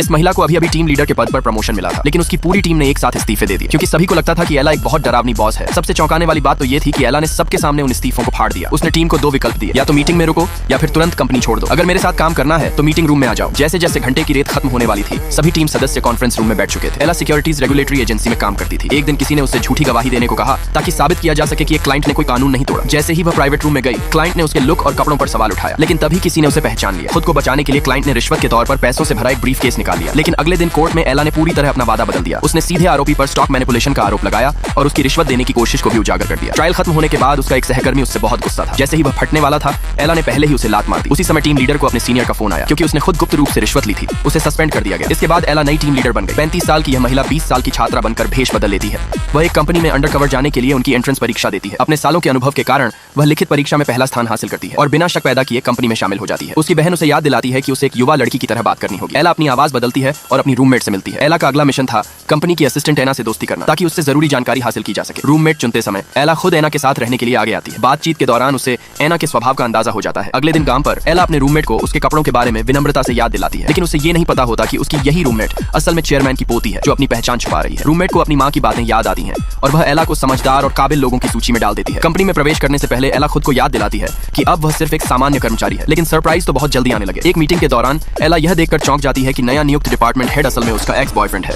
इस महिला को अभी अभी टीम लीडर के पद पर प्रमोशन मिला था, लेकिन उसकी पूरी टीम ने एक साथ इस्तीफे दे दिए क्योंकि सभी को लगता था कि एला एक बहुत डरावनी बॉस है। सबसे चौंकाने वाली बात तो ये थी कि एला ने सबके सामने उन इस्तीफों को फाड़ दिया। उसने टीम को दो विकल्प दिए, या तो मीटिंग में रुको या फिर तुरंत कंपनी छोड़ दो। अगर मेरे साथ काम करना है तो मीटिंग रूम में आ जाओ। जैसे जैसे घंटे की रेत खत्म होने वाली थी, सभी टीम सदस्य कॉन्फ्रेंस रूम में बैठ चुके थे। एला सिक्योरिटीज रेगुलेटरी एजेंसी में काम करती थी। एक दिन किसी ने उससे झूठी गवाही देने को कहा ताकि साबित किया जा सके कि एक क्लाइंट ने कोई कानून नहीं तोड़ा। जैसे ही वह प्राइवेट रूम में गई, क्लाइंट ने उसके लुक और कपड़ों पर सवाल उठाया, लेकिन तभी किसी ने उसे पहचान लिया। खुद को बचाने के लिए क्लाइंट ने रिश्वत के तौर पर पैसों से भरा एक ब्रीफ केस निकाल लिया। लेकिन अगले दिन कोर्ट में एला ने पूरी तरह अपना वादा बदल दिया। उसने सीधे आरोपी पर स्टॉक मैनिपुलेशन का आरोप लगाया और उसकी रिश्वत देने की कोशिश को भी उजागर कर दिया। ट्रायल खत्म होने के बाद उसका एक सहकर्मी उससे बहुत गुस्सा था। जैसे ही वह फटने वाला था, एला ने पहले ही उसे लात मार दी। उसी समय टीम लीडर को अपने सीनियर का फोन आया क्योंकि उसने खुद गुप्त रूप से रिश्वत ली थी। उसे सस्पेंड कर दिया गया। इसके बाद एला नई टीम लीडर बन गई। 35 साल की यह महिला 20 साल की छात्रा बनकर भेष बदल लेती है। वह एक कंपनी में अंडरकवर जाने के लिए उनकी एंट्रेंस परीक्षा देती है। अपने सालों के अनुभव के कारण वह लिखित परीक्षा में पहला स्थान हासिल करती है और बिना शक पैदा किए कंपनी में शामिल हो जाती है। उसकी बहन उसे याद दिलाती है कि उसे एक युवा लड़की की तरह बात करनी होगी। एला अपनी आवाज बदलती है और अपनी रूममेट से मिलती है। एला का अगला मिशन था कंपनी की असिस्टेंट एना से दोस्ती करना ताकि उससे जरूरी जानकारी हासिल की जा सके। रूममेट चुनते समय एला खुद एना के साथ रहने के लिए आगे आती है। बातचीत के दौरान उसे एना के स्वभाव का अंदाजा हो जाता है। अगले दिन काम पर एला अपने रूममेट को उसके कपड़ों के बारे में विनम्रता से याद दिलाती है, लेकिन उसे ये नहीं पता होता कि उसकी यही रूममेट असल में चेयरमैन की पोती है जो अपनी पहचान छुपा रही है। रूममेट को अपनी माँ की बातें याद आती हैं और वह एला को समझदार और काबिल लोगों की सूची में डाल देती है। कंपनी में प्रवेश करने से पहले एला खुद को याद दिलाती है कि अब वह सिर्फ एक सामान्य कर्मचारी है, लेकिन सरप्राइज तो बहुत जल्दी आने लगे। एक मीटिंग के दौरान एला यह देखकर चौंक जाती है कि नया नियुक्त डिपार्टमेंट हेड असल में उसका एक्स बॉयफ्रेंड है।